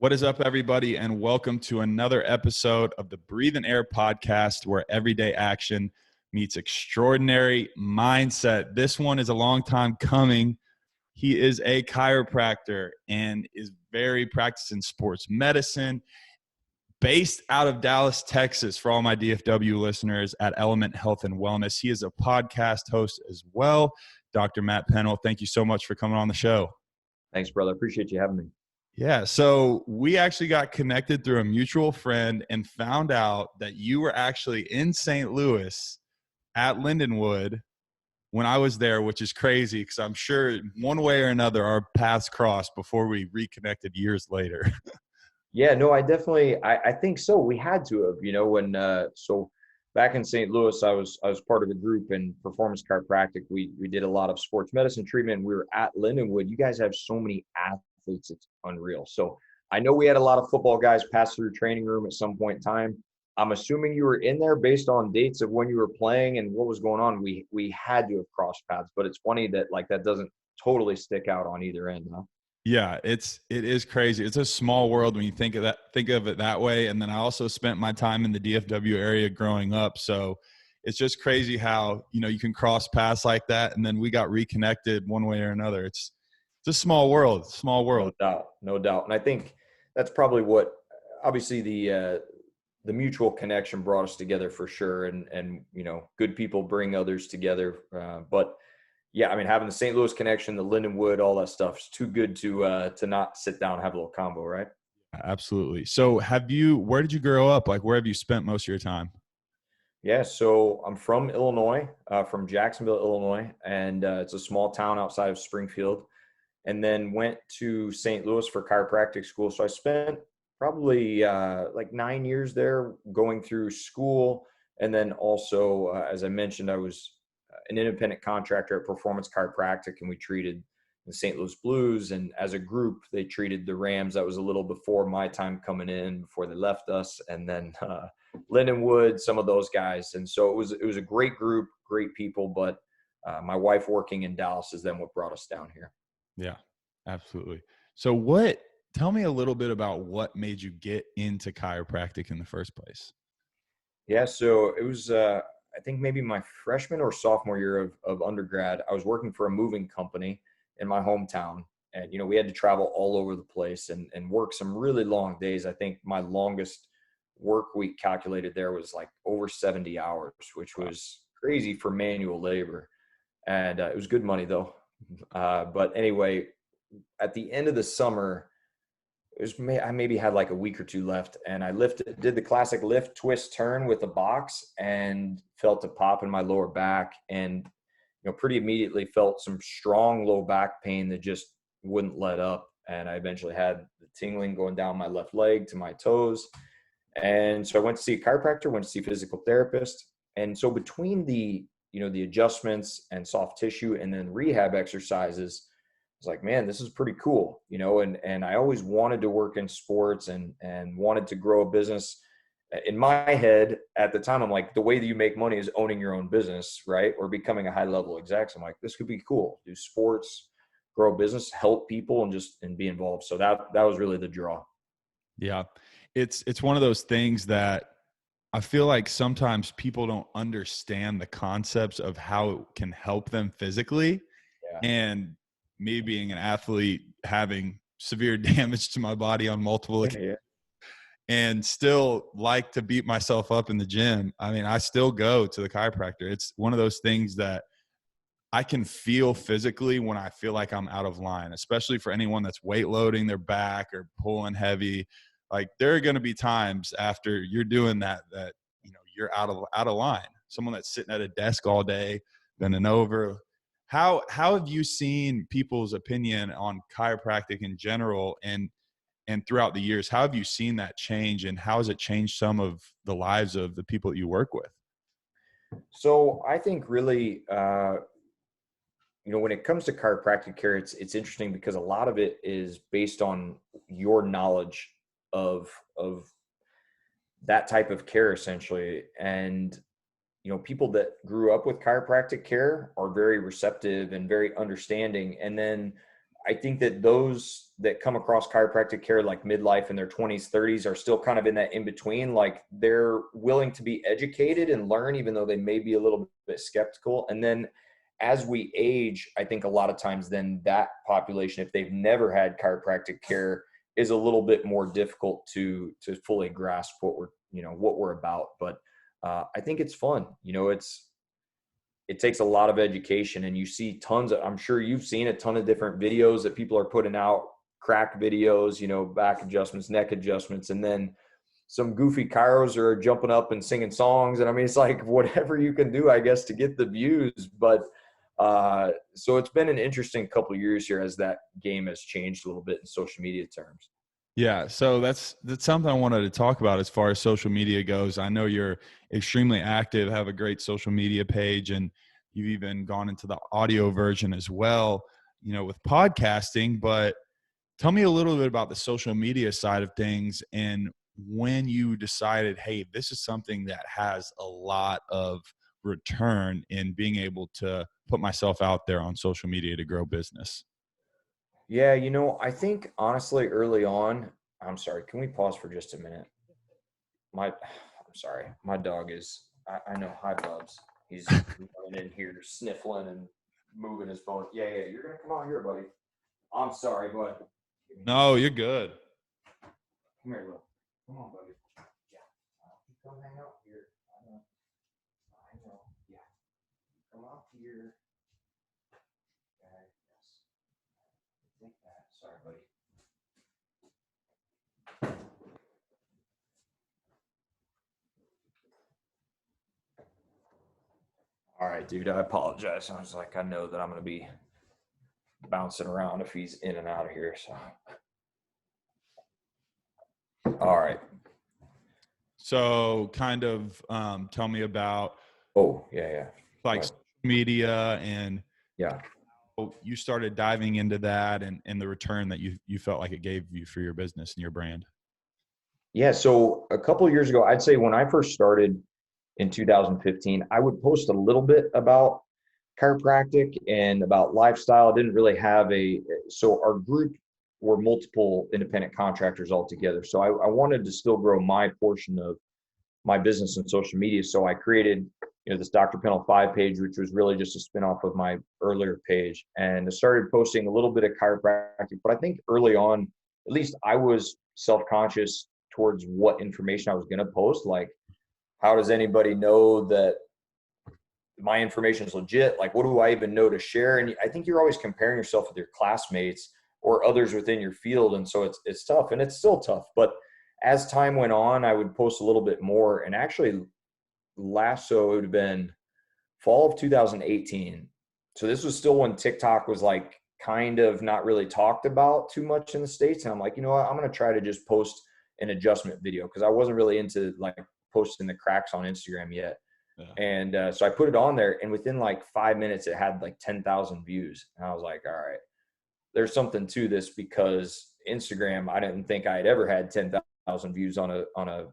What is up, everybody, and welcome to another episode of the Breathe and Air podcast, where everyday action meets extraordinary mindset. This one is a long time coming. He is a chiropractor and is very practiced in sports medicine, based out of Dallas, Texas, for all my DFW listeners at Element Health and Wellness. He is a podcast host as well. Dr. Matt Pennell, thank you so much for coming on the show. Thanks, brother. Appreciate you having me. Yeah, so we actually got connected through a mutual friend and found out that you were actually in St. Louis at Lindenwood when I was there, which is crazy because I'm sure one way or another our paths crossed before we reconnected years later. Yeah, no, I think so. We had to have, so back in St. Louis, I was part of a group in performance chiropractic. We did a lot of sports medicine treatment. We were at Lindenwood. You guys have so many athletes, it's unreal. So I know we had a lot of football guys pass through training room at some point in time. I'm assuming you were in there based on dates of when you were playing and what was going on. We had to have crossed paths, but it's funny that that doesn't totally stick out on either end, huh? Yeah, it is crazy. It's a small world when you think of it that way. And then I also spent my time in the DFW area growing up. So it's just crazy how, you can cross paths like that. And then we got reconnected one way or another. It's a small world, No doubt. And I think that's probably what, obviously the mutual connection brought us together for sure. And good people bring others together. But yeah, I mean, having the St. Louis connection, the Lindenwood, all that stuff is too good to not sit down and have a little combo, right? Absolutely. So where did you grow up? Like, where have you spent most of your time? Yeah, so I'm from Illinois, from Jacksonville, Illinois, and it's a small town outside of Springfield, and then went to St. Louis for chiropractic school. So I spent probably 9 years there going through school. And then also, as I mentioned, I was an independent contractor at Performance Chiropractic, and we treated the St. Louis Blues. And as a group, they treated the Rams. That was a little before my time coming in, before they left us. And then Lindenwood, some of those guys. And so it was a great group, great people. But my wife working in Dallas is then what brought us down here. Yeah, absolutely. So tell me a little bit about what made you get into chiropractic in the first place. Yeah, so it was, I think maybe my freshman or sophomore year of undergrad. I was working for a moving company in my hometown. And, we had to travel all over the place and work some really long days. I think my longest work week calculated there was like over 70 hours, which was crazy for manual labor. And it was good money though. But anyway, at the end of the summer, I maybe had like a week or two left, and I did the classic lift, twist, turn with the box, and felt a pop in my lower back, and pretty immediately felt some strong low back pain that just wouldn't let up, and I eventually had the tingling going down my left leg to my toes, and so I went to see a chiropractor, went to see a physical therapist, and so between the the adjustments and soft tissue and then rehab exercises, was like, man, this is pretty cool, and I always wanted to work in sports and wanted to grow a business. In my head at the time, I'm like, the way that you make money is owning your own business, right? Or becoming a high level exec. So I'm like, this could be cool. Do sports, grow a business, help people, and be involved. So that was really the draw. Yeah. It's one of those things that I feel like sometimes people don't understand the concepts of how it can help them physically. Yeah. And me being an athlete, having severe damage to my body on multiple occasions, and still like to beat myself up in the gym. I mean, I still go to the chiropractor. It's one of those things that I can feel physically when I feel like I'm out of line, especially for anyone that's weight loading their back or pulling heavy. Like, there are going to be times after you're doing that you're out of line. Someone that's sitting at a desk all day, bending over. How have you seen people's opinion on chiropractic in general and throughout the years? How have you seen that change, and how has it changed some of the lives of the people that you work with? So I think really, when it comes to chiropractic care, it's interesting because a lot of it is based on your knowledge of that type of care, essentially. And people that grew up with chiropractic care are very receptive and very understanding. And then I think that those that come across chiropractic care like midlife in their 20s, 30s are still kind of in that in between. Like they're willing to be educated and learn, even though they may be a little bit skeptical. And then as we age, I think a lot of times then that population, if they've never had chiropractic care, is a little bit more difficult to fully grasp what we're about. But I think it's fun. It takes a lot of education, and you see tons of, I'm sure you've seen a ton of different videos that people are putting out, crack videos, back adjustments, neck adjustments, and then some goofy chiros are jumping up and singing songs. And I mean, it's like whatever you can do, I guess, to get the views. But so it's been an interesting couple of years here as that game has changed a little bit in social media terms. Yeah, so that's something I wanted to talk about as far as social media goes. I know you're extremely active, have a great social media page, and you've even gone into the audio version as well, with podcasting. But tell me a little bit about the social media side of things and when you decided, hey, this is something that has a lot of return in being able to put myself out there on social media to grow business. Yeah, I think honestly early on, I'm sorry, can we pause for just a minute? I'm sorry, my dog is, I know, hi Bubs. He's running in here sniffling and moving his bone. Yeah, you're going to come on here, buddy. I'm sorry, bud. No, you're good. Come here, look. Come on, buddy. Yeah. You come hang out here. I know. Yeah. Come out here. Okay. Yes. Take that. Sorry, buddy. All right, dude. I apologize. I was like, I know that I'm going to be bouncing around if he's in and out of here. So. All right. So kind of tell me about like social media and yeah. You started diving into that and the return that you felt like it gave you for your business and your brand. Yeah. So a couple of years ago, I'd say when I first started in 2015, I would post a little bit about chiropractic and about lifestyle. I didn't really have so our group were multiple independent contractors all together. So I wanted to still grow my portion of my business and social media. So I created, this Dr. Pennell 5 page, which was really just a spinoff of my earlier page. And I started posting a little bit of chiropractic, but I think early on, at least I was self-conscious towards what information I was going to post. Like, how does anybody know that my information is legit? Like, what do I even know to share? And I think you're always comparing yourself with your classmates or others within your field. And so it's tough, and it's still tough. But as time went on, I would post a little bit more. And actually so it would have been fall of 2018. So this was still when TikTok was like kind of not really talked about too much in the States. And I'm like, you know what, I'm going to try to just post an adjustment video, because I wasn't really into like posting the cracks on Instagram yet. Yeah. And so I put it on there, and within like 5 minutes, it had like 10,000 views. And I was like, all right, there's something to this, because Instagram, I didn't think I had ever had 10,000 views on a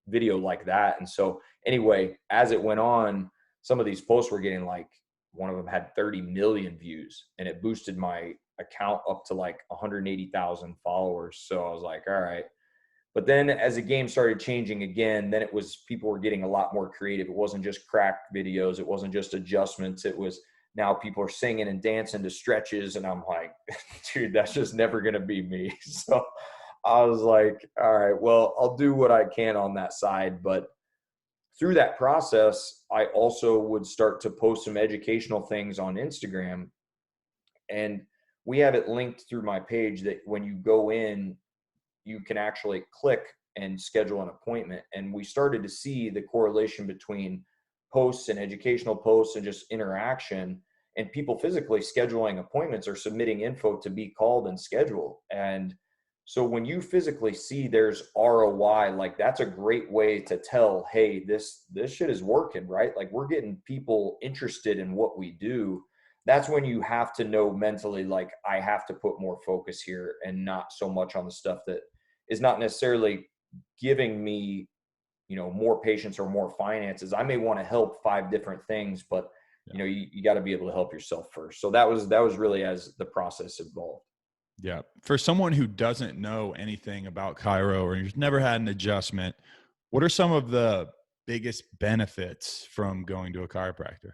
video like that. And so anyway, as it went on, some of these posts were getting like, one of them had 30 million views, and it boosted my account up to like 180,000 followers. So I was like, all right. But then as the game started changing again, then it was, people were getting a lot more creative. It wasn't just crack videos. It wasn't just adjustments. It was, now people are singing and dancing to stretches. And I'm like, dude, that's just never going to be me. So I was like, all right, well, I'll do what I can on that side. But through that process, I also would start to post some educational things on Instagram. And we have it linked through my page that when you go in, you can actually click and schedule an appointment. And we started to see the correlation between posts and educational posts and just interaction, and people physically scheduling appointments or submitting info to be called and scheduled. And so when you physically see there's ROI, like that's a great way to tell, hey, this shit is working, right? Like we're getting people interested in what we do. That's when you have to know mentally, like I have to put more focus here and not so much on the stuff that is not necessarily giving me, more patients or more finances. I may want to help 5 different things, but you know, you got to be able to help yourself first. So that was really as the process evolved. Yeah. For someone who doesn't know anything about chiro or who's never had an adjustment, what are some of the biggest benefits from going to a chiropractor?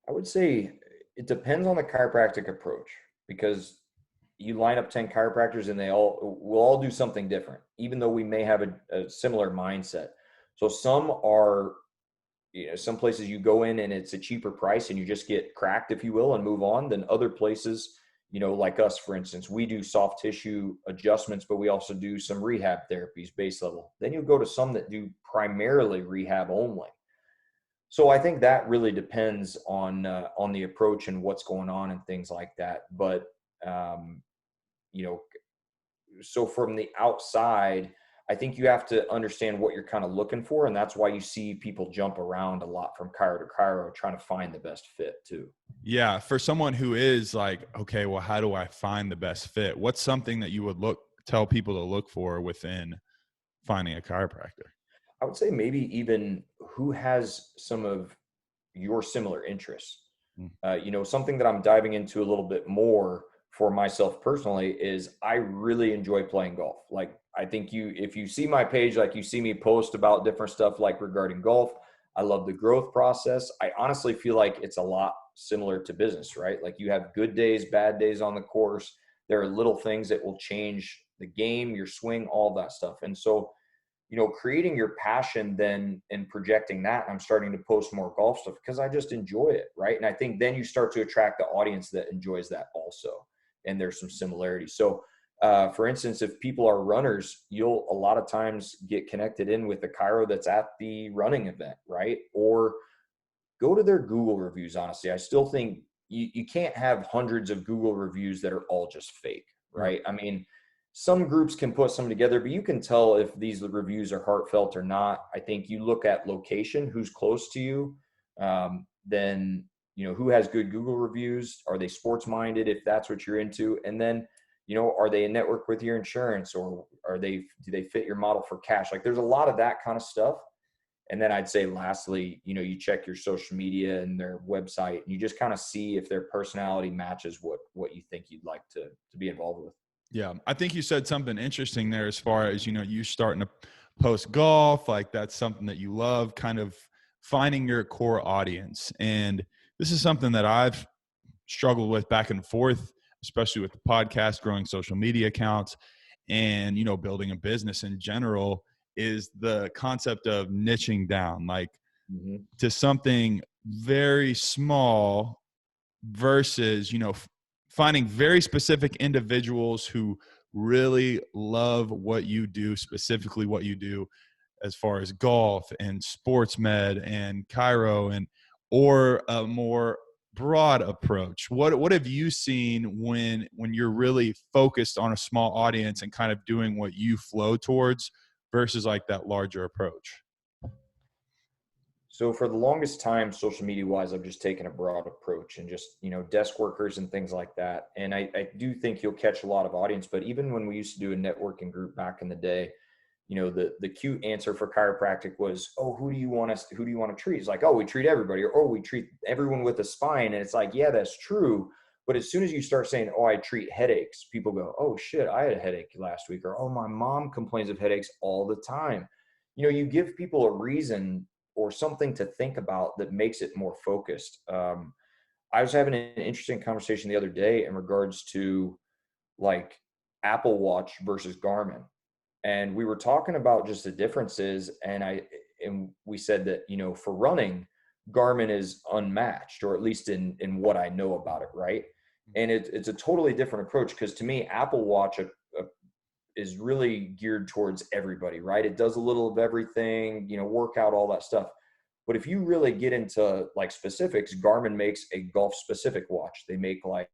I would say it depends on the chiropractic approach, because you line up 10 chiropractors and will all do something different, even though we may have a similar mindset. So some are, you know, some places you go in and it's a cheaper price and you just get cracked, if you will, and move on. Than other places, you know, like us, for instance, we do soft tissue adjustments, but we also do some rehab therapies, base level. Then you go to some that do primarily rehab only. So I think that really depends on the approach and what's going on and things like that. But you know, so from the outside, I think you have to understand what you're kind of looking for, and that's why you see people jump around a lot from chiro to chiro, trying to find the best fit too. Yeah, for someone who is like, okay, well, how do I find the best fit? What's something that you would tell people to look for within finding a chiropractor? I would say maybe even who has some of your similar interests. Mm. You know, something that I'm diving into a little bit more for myself personally is I really enjoy playing golf. Like, I think if you see my page, like you see me post about different stuff like regarding golf. I love the growth process. I honestly feel like it's a lot similar to business, right? Like, you have good days, bad days on the course. There are little things that will change the game, your swing, all that stuff. And so, you know, creating your passion then and projecting that, I'm starting to post more golf stuff because I just enjoy it, right? And I think then you start to attract the audience that enjoys that also, and there's some similarities. So for instance, if people are runners, you'll a lot of times get connected in with the chiro that's at the running event, right? Or go to their Google reviews. Honestly, I still think you can't have hundreds of Google reviews that are all just fake, right? I mean, some groups can put some together, but you can tell if these reviews are heartfelt or not. I think you look at location, who's close to you, then, you know, who has good Google reviews? Are they sports minded, if that's what you're into? And then, you know, are they in network with your insurance, or do they fit your model for cash? Like, there's a lot of that kind of stuff. And then I'd say lastly, you know, you check your social media and their website, and you just kind of see if their personality matches what you think you'd like to be involved with. Yeah. I think you said something interesting there as far as, you know, you starting to post golf, like that's something that you love, kind of finding your core audience. And this is something that I've struggled with back and forth, especially with the podcast, growing social media accounts, and, you know, building a business in general, is the concept of niching down, like to something very small versus, you know, finding very specific individuals who really love what you do, specifically what you do as far as golf and sports med and chiro, and or a more broad approach. What have you seen when you're really focused on a small audience and kind of doing what you flow towards versus like that larger approach? So for the longest time, social media wise, I've just taken a broad approach and just, you know, desk workers and things like that. And I do think you'll catch a lot of audience, but even when we used to do a networking group back in the day, you know, the cute answer for chiropractic was, oh, who do you want to treat? It's like, oh, we treat everybody, or, oh, we treat everyone with a spine. And it's like, yeah, that's true. But as soon as you start saying, oh, I treat headaches, people go, oh shit, I had a headache last week. Or, oh, my mom complains of headaches all the time. You know, you give people a reason or something to think about that makes it more focused. I was having an interesting conversation the other day in regards to like Apple Watch versus Garmin. And we were talking about just the differences. And we said that, you know, for running, Garmin is unmatched, or at least in what I know about it, right? And it's a totally different approach, because to me, Apple Watch is really geared towards everybody, right? It does a little of everything, you know, workout, all that stuff. But if you really get into like specifics, Garmin makes a golf specific watch. They make like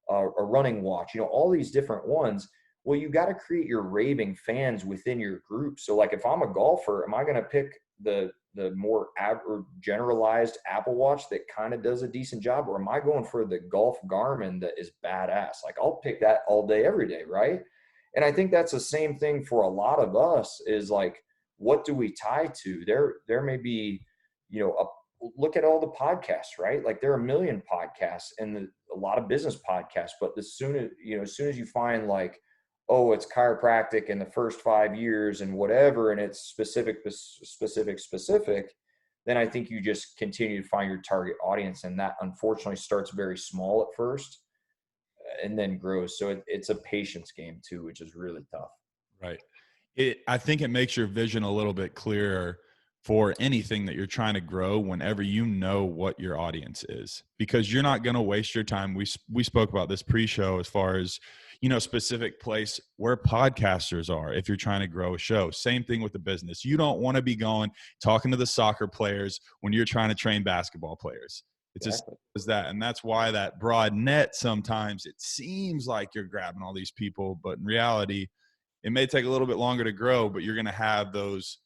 a running watch, you know, all these different ones. Well, you got to create your raving fans within your group. So like, if I'm a golfer, am I going to pick the more or generalized Apple Watch that kind of does a decent job? Or am I going for the golf Garmin that is badass? Like, I'll pick that all day, every day, right? And I think that's the same thing for a lot of us, is like, what do we tie to? There may be, you know, look at all the podcasts, right? Like there are a million podcasts and a lot of business podcasts, but as soon as you find like, oh, it's chiropractic in the first 5 years and whatever, and it's specific, then I think you just continue to find your target audience. And that unfortunately starts very small at first and then grows. So it's a patience game too, which is really tough. Right. I think it makes your vision a little bit clearer for anything that you're trying to grow whenever you know what your audience is, because you're not going to waste your time. We spoke about this pre-show as far as, specific place where podcasters are if you're trying to grow a show. Same thing with the business. You don't want to be talking to the soccer players when you're trying to train basketball players. It's just as that. And that's why that broad net, sometimes it seems like you're grabbing all these people, but in reality, it may take a little bit longer to grow, but you're going to have those,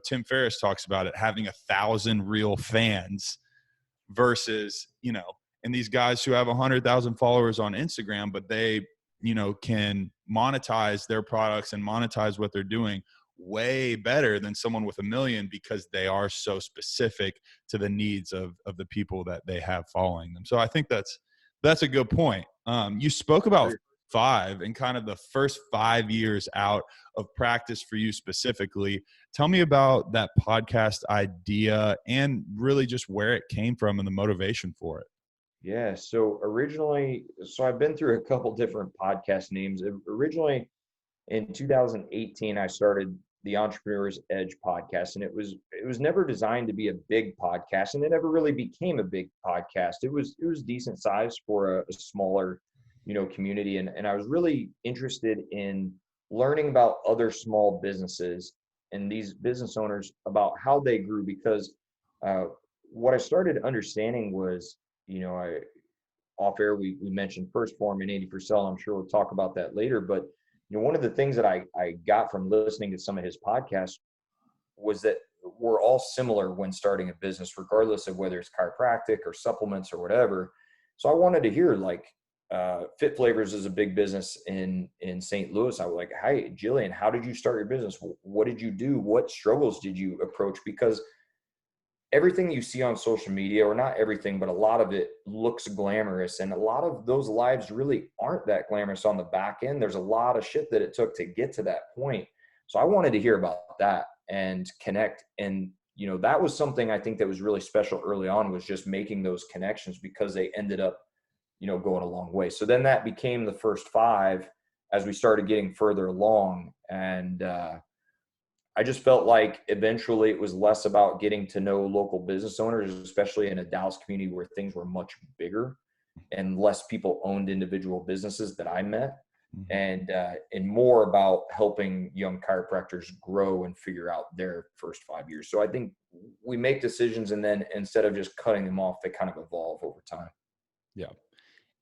Tim Ferriss talks about it, having 1,000 real fans versus, and these guys who have 100,000 followers on Instagram, but they, can monetize their products and monetize what they're doing way better than someone with 1 million, because they are so specific to the needs of the people that they have following them. So I think that's a good point. You spoke about 5 and kind of the first 5 years out of practice for you specifically. Tell me about that podcast idea and really just where it came from and the motivation for it. Yeah. So I've been through a couple different podcast names. Originally in 2018, I started the Entrepreneur's Edge podcast, and it was never designed to be a big podcast, and it never really became a big podcast. It was decent size for a smaller, community. And I was really interested in learning about other small businesses and these business owners about how they grew, because what I started understanding was, off air, we mentioned First Form and 80%. I'm sure we'll talk about that later. But, one of the things that I got from listening to some of his podcasts was that we're all similar when starting a business, regardless of whether it's chiropractic or supplements or whatever. So I wanted to hear, like, Fit Flavors is a big business in St. Louis. I was like, "Hi, Jillian, how did you start your business? What did you do? What struggles did you approach?" Because everything you see on social media, or not everything, but a lot of it looks glamorous, and a lot of those lives really aren't that glamorous on the back end. There's a lot of shit that it took to get to that point. So I wanted to hear about that and connect. And, that was something I think that was really special early on, was just making those connections, because they ended up, going a long way. So then that became the first 5 as we started getting further along. And, I just felt like eventually it was less about getting to know local business owners, especially in a Dallas community where things were much bigger and less people owned individual businesses that I met, and more about helping young chiropractors grow and figure out their first 5 years. So I think we make decisions, and then instead of just cutting them off, they kind of evolve over time. Yeah.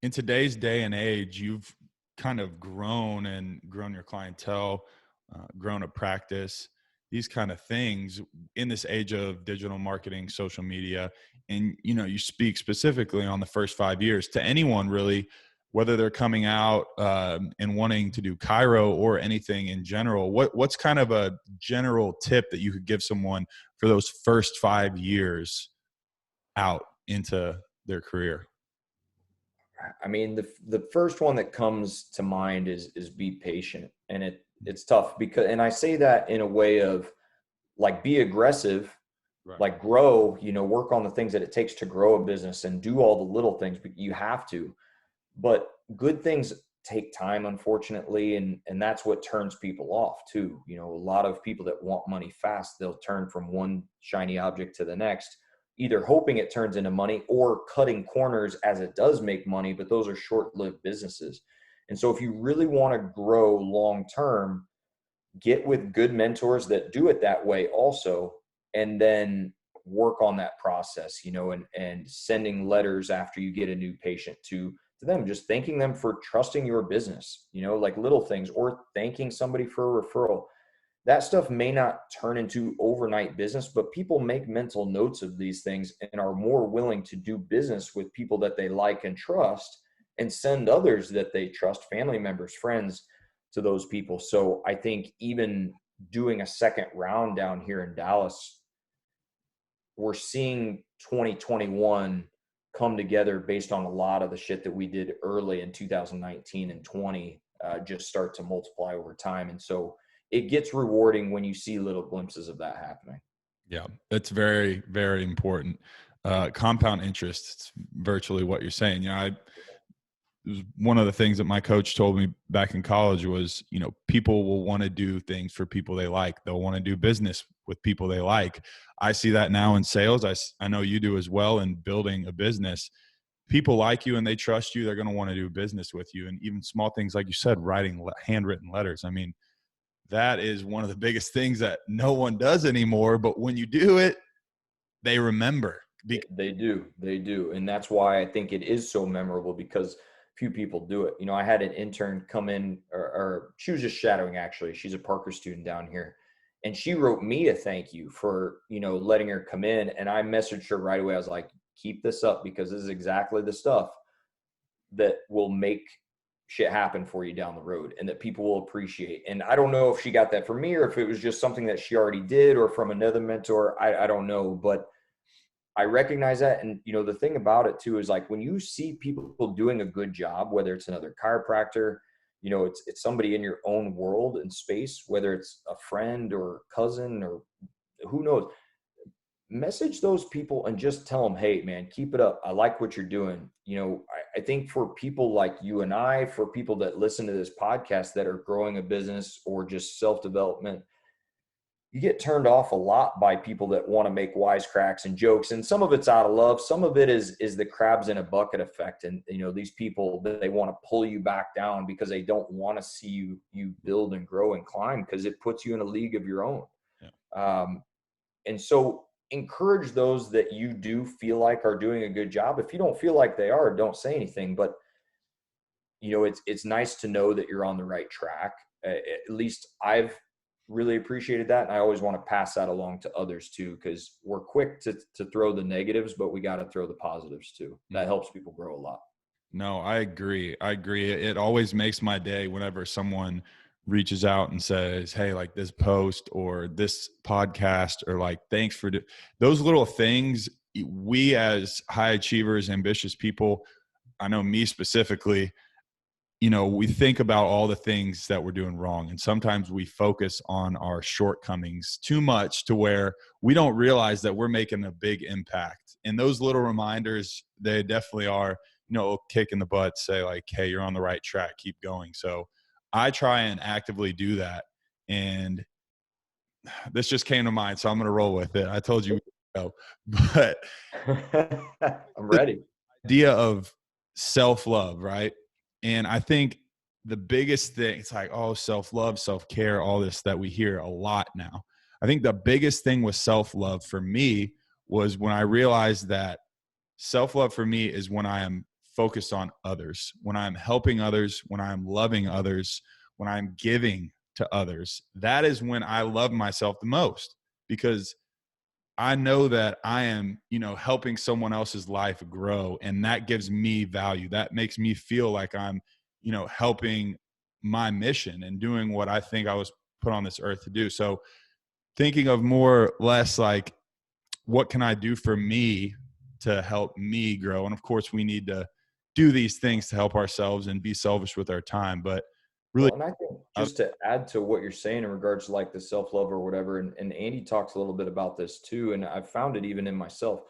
In today's day and age, you've kind of grown your clientele, grown a practice, these kind of things in this age of digital marketing, social media. And, you speak specifically on the first 5 years to anyone really, whether they're coming out and wanting to do chiro or anything in general. What's kind of a general tip that you could give someone for those first 5 years out into their career? I mean, the first one that comes to mind is be patient. And it's tough, because, and I say that in a way of, like, be aggressive, right, like grow, work on the things that it takes to grow a business and do all the little things, but you have to. But good things take time, unfortunately. And that's what turns people off too. A lot of people that want money fast, they'll turn from one shiny object to the next, either hoping it turns into money or cutting corners as it does make money, but those are short-lived businesses. And so if you really want to grow long-term, get with good mentors that do it that way also, and then work on that process, and sending letters after you get a new patient to them, just thanking them for trusting your business, like little things, or thanking somebody for a referral. That stuff may not turn into overnight business, but people make mental notes of these things and are more willing to do business with people that they like and trust, and send others that they trust, family members, friends, to those people. So I think even doing a second round down here in Dallas, we're seeing 2021 come together based on a lot of the shit that we did early in 2019 and 20 just start to multiply over time. And so it gets rewarding when you see little glimpses of that happening. Yeah, it's very, very important. Compound interest, it's virtually what you're saying. It was one of the things that my coach told me back in college was, people will want to do things for people they like. They'll want to do business with people they like. I see that now in sales. I know you do as well in building a business. People like you and they trust you. They're going to want to do business with you. And even small things, like you said, writing handwritten letters. I mean, that is one of the biggest things that no one does anymore. But when you do it, they remember. They do. And that's why I think it is so memorable, because few people do it. I had an intern come in, or she was just shadowing, actually. She's a Parker student down here. And she wrote me a thank you for, letting her come in. And I messaged her right away. I was like, keep this up, because this is exactly the stuff that will make shit happen for you down the road and that people will appreciate. And I don't know if she got that from me or if it was just something that she already did or from another mentor. I don't know, but I recognize that. And, the thing about it too, is like when you see people doing a good job, whether it's another chiropractor, it's somebody in your own world and space, whether it's a friend or cousin or who knows, message those people and just tell them, hey man, keep it up. I like what you're doing. I think for people like you and I, for people that listen to this podcast that are growing a business or just self-development, you get turned off a lot by people that want to make wisecracks and jokes. And some of it's out of love. Some of it is the crabs in a bucket effect. And, these people, they want to pull you back down because they don't want to see you build and grow and climb, because it puts you in a league of your own. Yeah. And so encourage those that you do feel like are doing a good job. If you don't feel like they are, don't say anything, but it's nice to know that you're on the right track. At least I've really appreciated that. And I always want to pass that along to others too, because we're quick to throw the negatives, but we got to throw the positives too. That helps people grow a lot. No, I agree. It always makes my day whenever someone reaches out and says, hey, like this post or this podcast, or like, thanks for those little things. We as high achievers, ambitious people, I know me specifically, we think about all the things that we're doing wrong. And sometimes we focus on our shortcomings too much to where we don't realize that we're making a big impact. And those little reminders, they definitely are, a kick in the butt, say like, hey, you're on the right track, keep going. So I try and actively do that. And this just came to mind, so I'm going to roll with it. I told you, but I'm ready. Idea of self-love, right? And I think the biggest thing, it's like, oh, self-love, self-care, all this that we hear a lot now. I think the biggest thing with self-love for me was when I realized that self-love for me is when I am focused on others, when I'm helping others, when I'm loving others, when I'm giving to others. That is when I love myself the most, because I know that I am, helping someone else's life grow, and that gives me value. That makes me feel like I'm, helping my mission and doing what I think I was put on this earth to do. So thinking of more or less like, what can I do for me to help me grow? And of course we need to do these things to help ourselves and be selfish with our time. But really, and I think just to add to what you're saying in regards to like the self-love or whatever, and Andy talks a little bit about this too, and I've found it even in myself,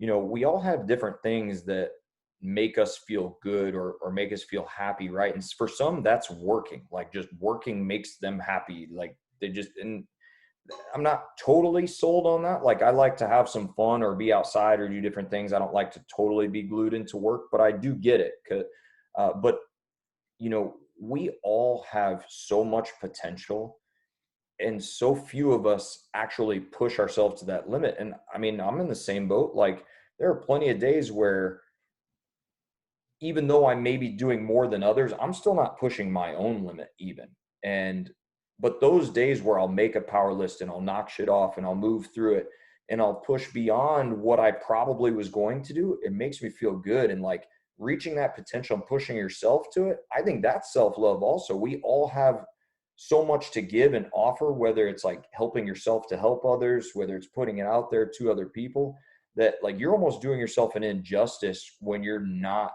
we all have different things that make us feel good or make us feel happy, right? And for some, that's working. Like just working makes them happy. Like they just, and I'm not totally sold on that. Like I like to have some fun or be outside or do different things. I don't like to totally be glued into work, but I do get it. But we all have so much potential, and so few of us actually push ourselves to that limit. And I mean, I'm in the same boat. Like there are plenty of days where even though I may be doing more than others, I'm still not pushing my own limit even. But those days where I'll make a power list and I'll knock shit off and I'll move through it and I'll push beyond what I probably was going to do, it makes me feel good. And like reaching that potential and pushing yourself to it, I think that's self-love also. We all have so much to give and offer, whether it's like helping yourself to help others, whether it's putting it out there to other people, that like you're almost doing yourself an injustice when you're not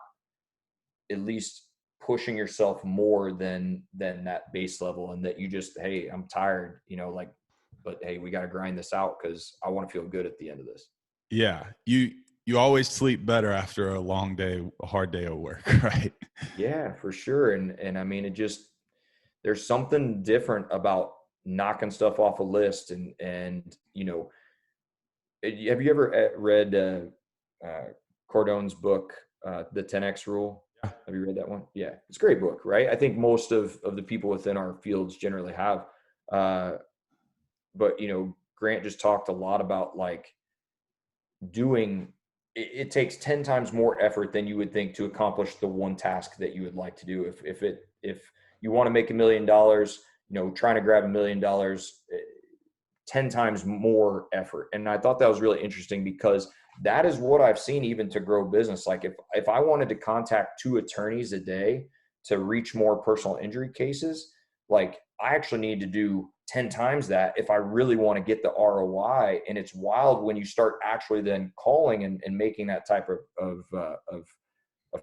at least pushing yourself more than that base level, and that you just, hey, I'm tired, like, but hey, we got to grind this out because I want to feel good at the end of this. Yeah. You always sleep better after a long day, a hard day of work, right? Yeah, for sure. And I mean, it just, there's something different about knocking stuff off a list. And have you ever read Cordone's book, The 10X Rule? Yeah. Have you read that one? Yeah, it's a great book, right? I think most of the people within our fields generally have. Uh, but Grant just talked a lot about like doing it takes 10 times more effort than you would think to accomplish the one task that you would like to do. If you want to make $1 million, trying to grab $1 million, 10 times more effort. And I thought that was really interesting because that is what I've seen even to grow business. Like if I wanted to contact 2 attorneys a day to reach more personal injury cases, like I actually need to do 10 times that if I really want to get the ROI. And it's wild when you start actually then calling and making that type of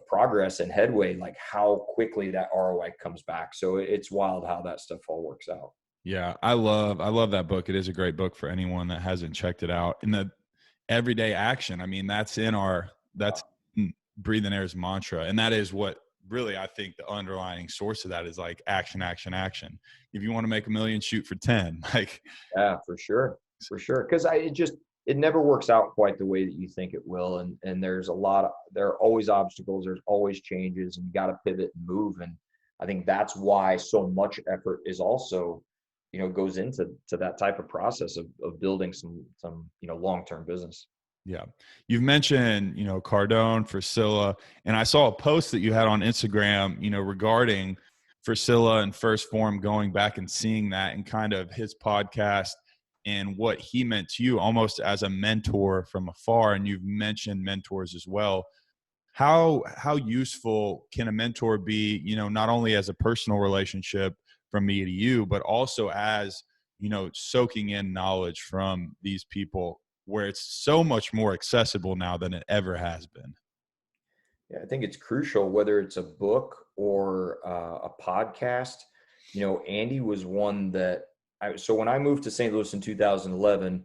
progress and headway, like how quickly that ROI comes back. So it's wild how that stuff all works out. Yeah, I love that book. It is a great book for anyone that hasn't checked it out. And the everyday action, I mean, that's in Breathing Air's mantra. And that is what really, I think the underlying source of that is like action, action, action. If you want to make a million, shoot for 10. Like, Yeah, for sure. For sure. Cause it never works out quite the way that you think it will. And there are always obstacles. There's always changes, and you got to pivot and move. And I think that's why so much effort is also, goes into that type of process of building some, long-term business. yeah. You've mentioned, Cardone, Priscilla, and I saw a post that you had on Instagram, regarding Priscilla and First Form, going back and seeing that and kind of his podcast and what he meant to you almost as a mentor from afar. And you've mentioned mentors as well. How useful can a mentor be, not only as a personal relationship from me to you, but also as, soaking in knowledge from these people where it's so much more accessible now than it ever has been? Yeah, I think it's crucial whether it's a book or a podcast. Andy was one that so when I moved to St. Louis in 2011,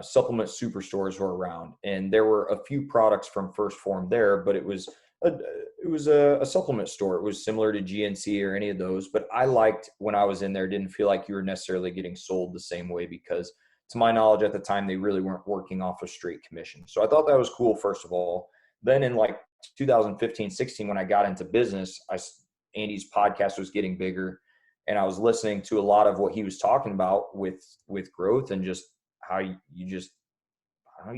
supplement superstores were around, and there were a few products from First Form there, but it was a supplement store. It was similar to GNC or any of those, but I liked when I was in there, didn't feel like you were necessarily getting sold the same way because to my knowledge at the time, they really weren't working off a straight commission. So I thought that was cool, first of all. Then in like 2015, 16, when I got into business, Andy's podcast was getting bigger, and I was listening to a lot of what he was talking about with growth and just how you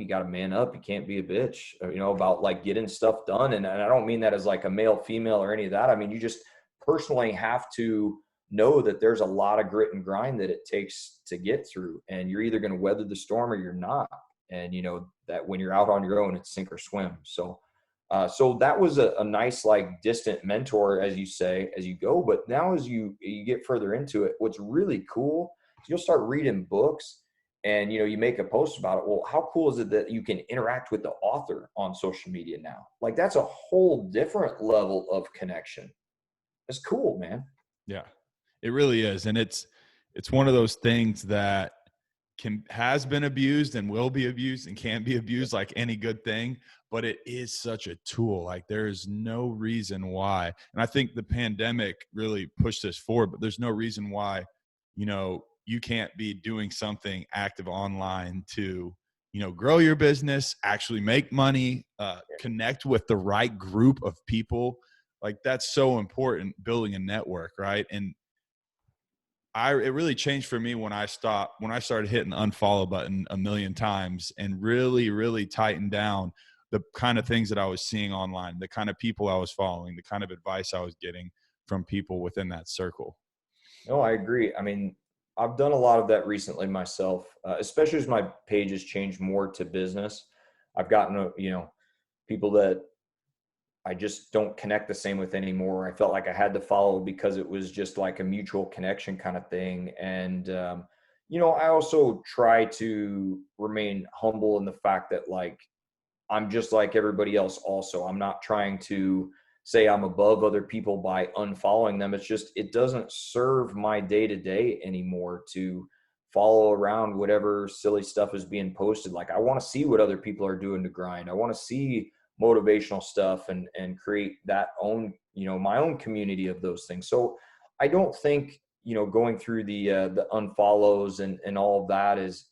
got to man up. You can't be a bitch, about like getting stuff done. And I don't mean that as like a male, female, or any of that. I mean, you just personally have to know that there's a lot of grit and grind that it takes to get through, and you're either going to weather the storm or you're not. And that when you're out on your own, it's sink or swim. So that was a nice, like, distant mentor, as you say, as you go. But now as you get further into it, what's really cool is you'll start reading books, and, you make a post about it. Well, how cool is it that you can interact with the author on social media now? Like, that's a whole different level of connection. It's cool, man. Yeah, it really is. And it's one of those things that has been abused and will be abused and can be abused like any good thing, but it is such a tool. Like, there is no reason why. And I think the pandemic really pushed this forward, but there's no reason why, you can't be doing something active online to, grow your business, actually make money, connect with the right group of people. Like, that's so important, building a network, right? And it really changed for me when I started hitting the unfollow button a million times and really, really tightened down the kind of things that I was seeing online, the kind of people I was following, the kind of advice I was getting from people within that circle. No, I agree. I mean, I've done a lot of that recently myself, especially as my page has changed more to business. I've gotten, people that I just don't connect the same with anymore. I felt like I had to follow because it was just like a mutual connection kind of thing. And, I also try to remain humble in the fact that like, I'm just like everybody else also. I'm not trying to say I'm above other people by unfollowing them. It's just, it doesn't serve my day to day anymore to follow around whatever silly stuff is being posted. Like I want to see what other people are doing to grind. I want to see motivational stuff and create that own, my own community of those things. So I don't think, going through the unfollows and all of that is,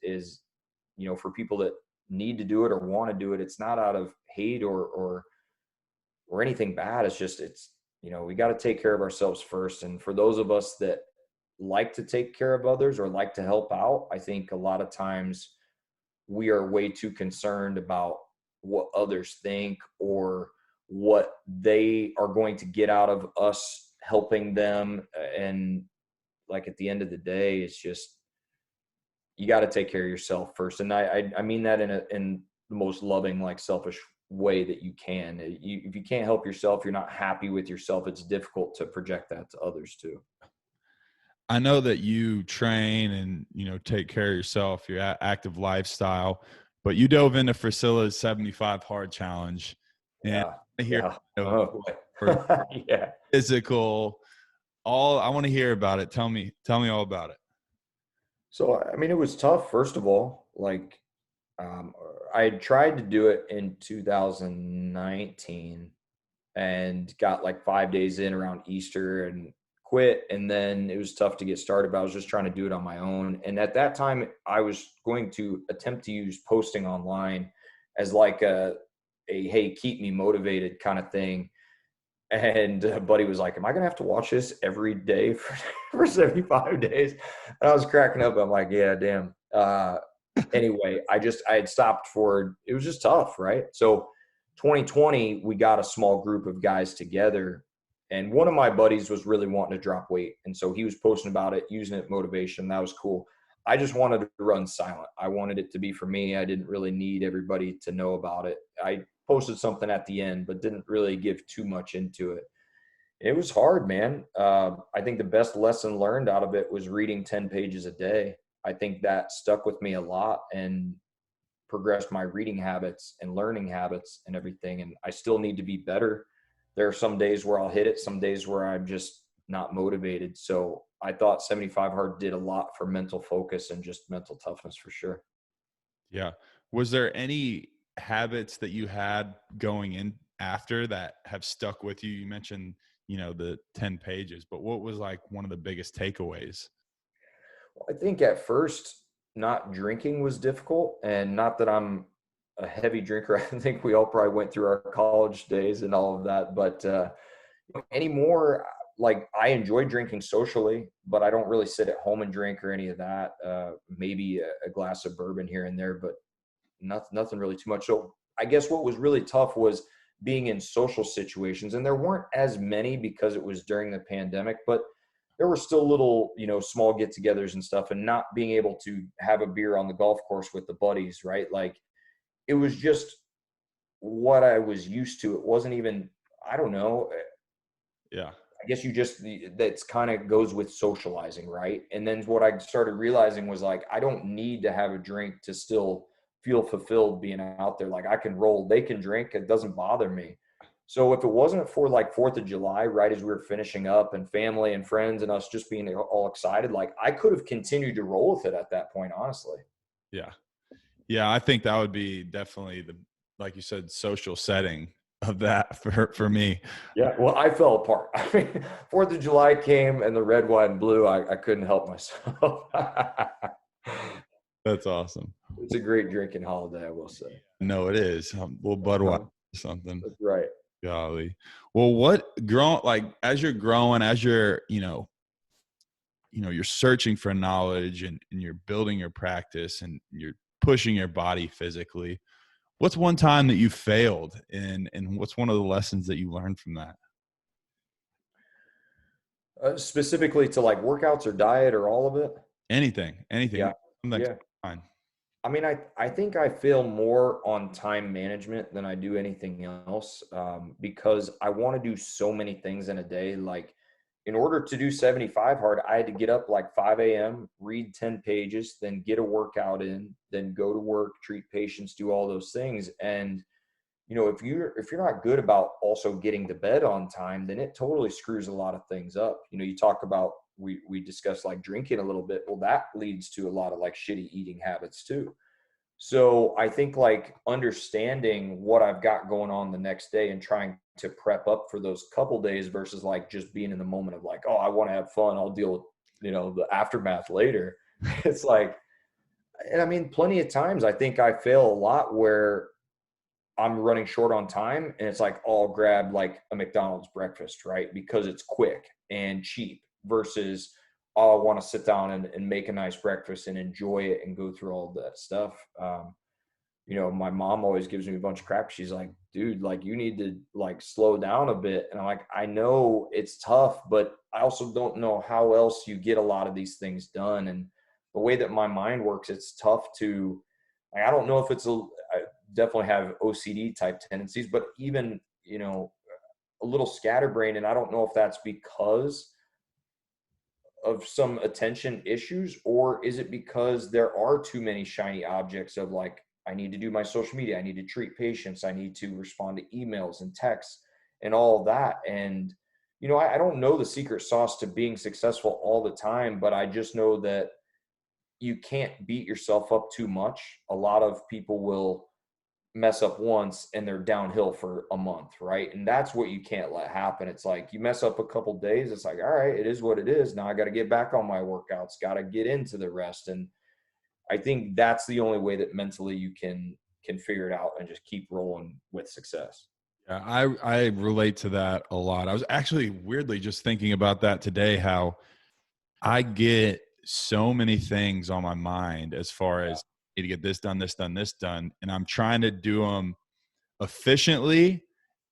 for people that need to do it or want to do it. It's not out of hate or anything bad. It's just, we got to take care of ourselves first. And for those of us that like to take care of others or like to help out, I think a lot of times we are way too concerned about what others think or what they are going to get out of us helping them. And like at the end of the day, it's just, you got to take care of yourself first. And I mean that in the most loving, like selfish way that you can. If you can't help yourself, you're not happy with yourself, it's difficult to project that to others too. I know that you train and, take care of yourself, your active lifestyle, but you dove into Priscilla's 75 hard challenge. And Yeah. I hear Yeah. Oh, yeah. physical, I want to hear about it. Tell me all about it. So, I mean, it was tough, first of all. Like, um, I had tried to do it in 2019 and got like 5 days in around Easter and quit. And then it was tough to get started, but I was just trying to do it on my own. And at that time, I was going to attempt to use posting online as like a hey, keep me motivated kind of thing. And a buddy was like, am I going to have to watch this every day for 75 days? And I was cracking up. I'm like, yeah, damn. Anyway, I had stopped it was just tough. Right. So 2020, we got a small group of guys together and one of my buddies was really wanting to drop weight. And so he was posting about it, using it motivation. That was cool. I just wanted to run silent. I wanted it to be for me. I didn't really need everybody to know about it. I posted something at the end, but didn't really give too much into it. It was hard, man. I think the best lesson learned out of it was reading 10 pages a day. I think that stuck with me a lot and progressed my reading habits and learning habits and everything. And I still need to be better. There are some days where I'll hit it, some days where I'm just not motivated. So I thought 75 hard did a lot for mental focus and just mental toughness for sure. Yeah. Was there any habits that you had going in after that have stuck with you? You mentioned, the 10 pages, but what was like one of the biggest takeaways? I think at first, not drinking was difficult, and not that I'm a heavy drinker. I think we all probably went through our college days and all of that, but anymore, like I enjoy drinking socially, but I don't really sit at home and drink or any of that. Maybe a glass of bourbon here and there, but nothing really too much. So I guess what was really tough was being in social situations, and there weren't as many because it was during the pandemic, but there were still little, small get-togethers and stuff, and not being able to have a beer on the golf course with the buddies, right? Like it was just what I was used to. It wasn't even, I don't know. Yeah. I guess that's kind of goes with socializing, right? And then what I started realizing was like, I don't need to have a drink to still feel fulfilled being out there. Like I can roll, they can drink, it doesn't bother me. So if it wasn't for like 4th of July, right as we were finishing up and family and friends and us just being all excited, like I could have continued to roll with it at that point, honestly. Yeah. Yeah. I think that would be definitely like you said, social setting of that for me. Yeah, well, I fell apart. I mean, 4th of July came and the red, white, and blue. I couldn't help myself. That's awesome. It's a great drinking holiday, I will say. No, it is. Well, Budweiser or something. That's right. Golly. Well, as you're growing, as you're, you're searching for knowledge and you're building your practice and you're pushing your body physically. What's one time that you failed and what's one of the lessons that you learned from that? Specifically to like workouts or diet or all of it? Anything. Yeah. Something Yeah. fine. I mean, I think I feel more on time management than I do anything else, because I want to do so many things in a day. Like, in order to do 75 hard, I had to get up like 5 a.m., read 10 pages, then get a workout in, then go to work, treat patients, do all those things. And if you're not good about also getting to bed on time, then it totally screws a lot of things up. You talk about, we discussed like drinking a little bit. Well, that leads to a lot of like shitty eating habits too. So I think like understanding what I've got going on the next day and trying to prep up for those couple days versus like just being in the moment of like, oh, I want to have fun, I'll deal with the aftermath later. It's like, and I mean, plenty of times I think I fail a lot where I'm running short on time and it's like, oh, I'll grab like a McDonald's breakfast, right? Because it's quick and cheap versus, oh, I want to sit down and make a nice breakfast and enjoy it and go through all that stuff. My mom always gives me a bunch of crap. She's like, dude, like you need to like slow down a bit. And I'm like, I know it's tough, but I also don't know how else you get a lot of these things done. And the way that my mind works, it's tough to, like, I don't know if I definitely have OCD type tendencies, but even, a little scatterbrained. And I don't know if that's because of some attention issues, or is it because there are too many shiny objects of like, I need to do my social media, I need to treat patients, I need to respond to emails and texts and all of that. And I don't know the secret sauce to being successful all the time, but I just know that you can't beat yourself up too much. A lot of people will mess up once and they're downhill for a month, right? And that's what you can't let happen. It's like you mess up a couple days, it's like, all right, it is what it is. Now I got to get back on my workouts, got to get into the rest. And I think that's the only way that mentally you can figure it out and just keep rolling with success. Yeah, I relate to that a lot. I was actually weirdly just thinking about that today, how I get so many things on my mind as far Yeah. as need to get this done, this done, this done, and I'm trying to do them efficiently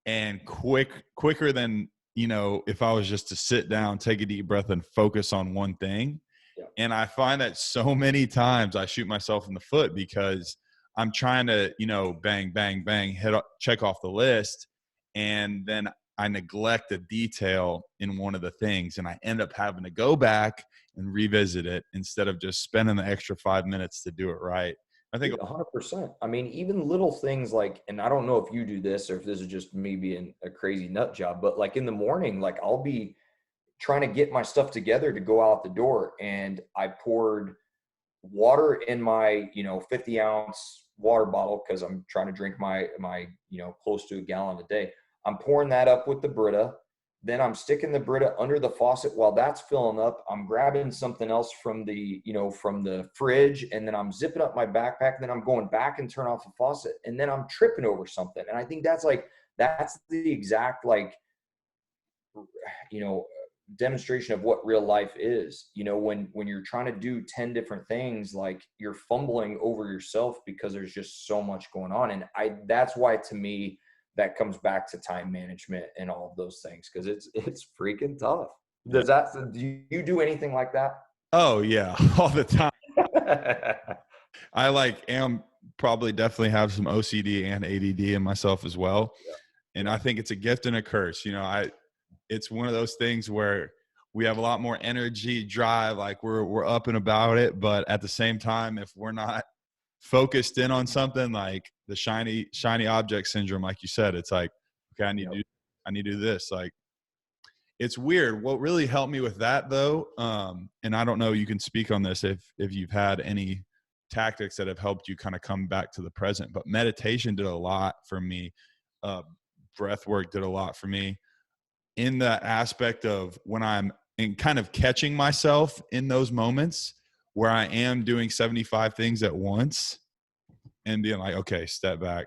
and quicker than, if I was just to sit down, take a deep breath and focus on one thing. Yeah. And I find that so many times I shoot myself in the foot because I'm trying to, bang, bang, bang, check off the list. And then I neglect a detail in one of the things. And I end up having to go back and revisit it instead of just spending the extra 5 minutes to do it right. I think. Dude, 100%. I mean, even little things like, and I don't know if you do this or if this is just me being a crazy nut job, but like in the morning, like I'll be trying to get my stuff together to go out the door. And I poured water in my, 50-ounce water bottle because I'm trying to drink my close to a gallon a day. I'm pouring that up with the Brita. Then I'm sticking the Brita under the faucet while that's filling up. I'm grabbing something else from the fridge, and then I'm zipping up my backpack. And then I'm going back and turn off the faucet, and then I'm tripping over something. And I think that's the exact you know demonstration of what real life is. When you're trying to do 10 different things, like you're fumbling over yourself because there's just so much going on. And that's why, to me, that comes back to time management and all of those things, because it's freaking tough. Yeah. Do you do anything like that? Oh yeah, all the time. I am probably definitely have some OCD and ADD in myself as well. Yeah. And Yeah. I think it's a gift and a curse. It's one of those things where we have a lot more energy, drive, like we're up and about it. But at the same time, if we're not focused in on something, like the shiny object syndrome, like you said, it's like, okay, I need to do this. Like, it's weird. What really helped me with that though, and I don't know, you can speak on this if you've had any tactics that have helped you kind of come back to the present, but meditation did a lot for me. Breath work did a lot for me in the aspect of when I'm in kind of catching myself in those moments where I am doing 75 things at once and being like, okay, step back.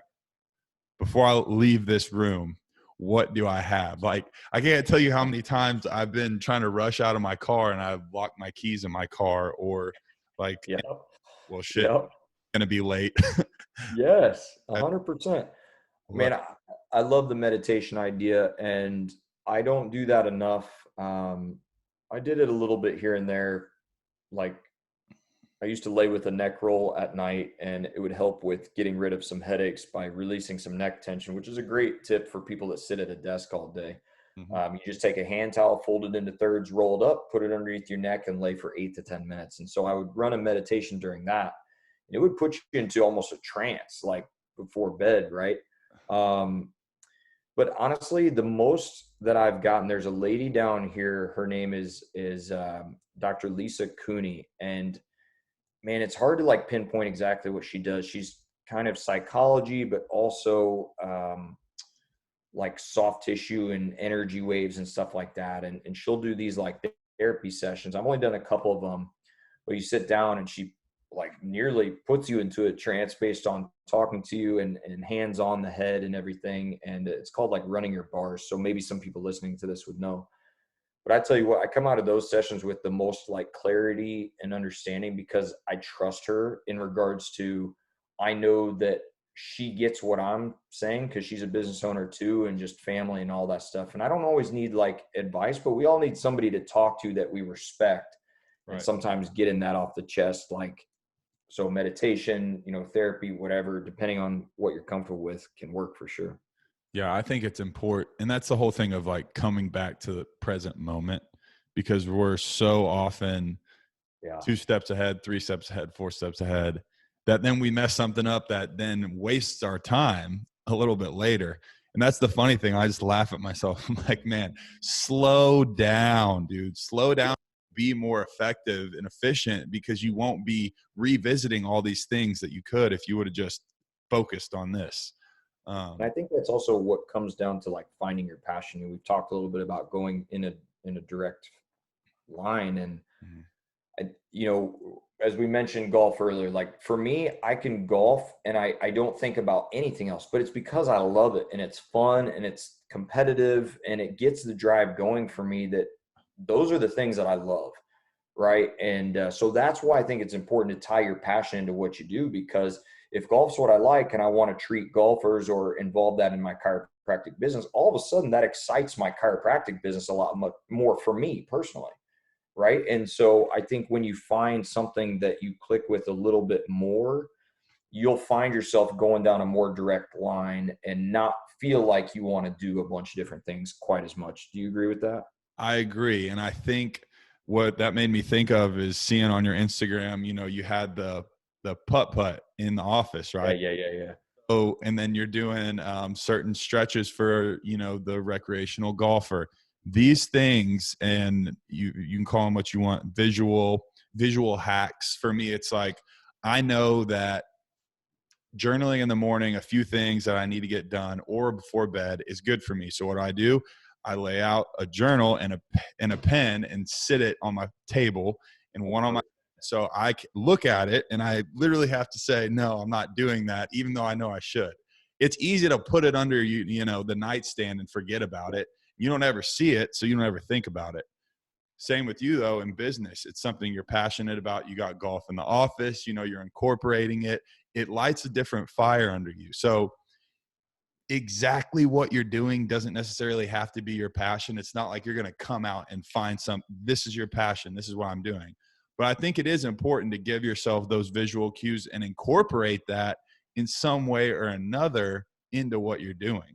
Before I leave this room, what do I have? Like, I can't tell you how many times I've been trying to rush out of my car and I've locked my keys in my car, or like, Yep. well, shit, Yep. going to be late. Yes, I 100%. love- Man, I love the meditation idea, and I don't do that enough. I did it a little bit here and there, like I used to lay with a neck roll at night, and it would help with getting rid of some headaches by releasing some neck tension, which is a great tip for people that sit at a desk all day. Mhm. You just take a hand towel, fold it into thirds, roll it up, put it underneath your neck, and lay for 8 to 10 minutes. And so I would run a meditation during that. And it would put you into almost a trance, like before bed, right? Um, but honestly, the most that I've gotten, there's a lady down here. Her name is Dr. Lisa Cooney, and man, it's hard to like pinpoint exactly what she does. She's kind of psychology, but also like soft tissue and energy waves and stuff like that. And she'll do these like therapy sessions. I've only done a couple of them where you sit down and she like nearly puts you into a trance based on talking to you and hands on the head and everything. And it's called like running your bars. So maybe some people listening to this would know. But I tell you what, I come out of those sessions with the most like clarity and understanding because I trust her in regards to, I know that she gets what I'm saying because she's a business owner too, and just family and all that stuff. And I don't always need like advice, but we all need somebody to talk to that we respect and Right. sometimes getting that off the chest. Like, so meditation, therapy, whatever, depending on what you're comfortable with, can work for sure. Yeah, I think it's important. And that's the whole thing of like coming back to the present moment, because we're so often Yeah. 2 steps ahead, 3 steps ahead, 4 steps ahead, that then we mess something up that then wastes our time a little bit later. And that's the funny thing. I just laugh at myself. I'm like, man, slow down, dude. Slow down, be more effective and efficient, because you won't be revisiting all these things that you could if you would have just focused on this. And I think that's also what comes down to like finding your passion. And we've talked a little bit about going in a direct line. And Mhm. as we mentioned golf earlier, like for me, I can golf and I don't think about anything else, but it's because I love it and it's fun and it's competitive and it gets the drive going for me, that those are the things that I love. Right. And so that's why I think it's important to tie your passion into what you do, because if golf's what I like and I want to treat golfers or involve that in my chiropractic business, all of a sudden that excites my chiropractic business a lot more for me personally. Right. And so I think when you find something that you click with a little bit more, you'll find yourself going down a more direct line and not feel like you want to do a bunch of different things quite as much. Do you agree with that? I agree. And I think what that made me think of is seeing on your Instagram, you had the putt in the office, Yeah. right? Yeah. Yeah. Yeah. Oh, and then you're doing certain stretches for, the recreational golfer. These things, and you can call them what you want, visual hacks. For me, it's like, I know that journaling in the morning, a few things that I need to get done or before bed, is good for me. So what do? I lay out a journal and a pen and sit it on my table, and one on my, so I look at it and I literally have to say, no, I'm not doing that, even though I know I should. It's easy to put it under the nightstand and forget about it. You don't ever see it, so you don't ever think about it. Same with you though in business. It's something you're passionate about. You got golf in the office, you're incorporating it. It lights a different fire under you. So exactly what you're doing doesn't necessarily have to be your passion. It's not like you're going to come out and find this is your passion, this is what I'm doing. But I think it is important to give yourself those visual cues and incorporate that in some way or another into what you're doing.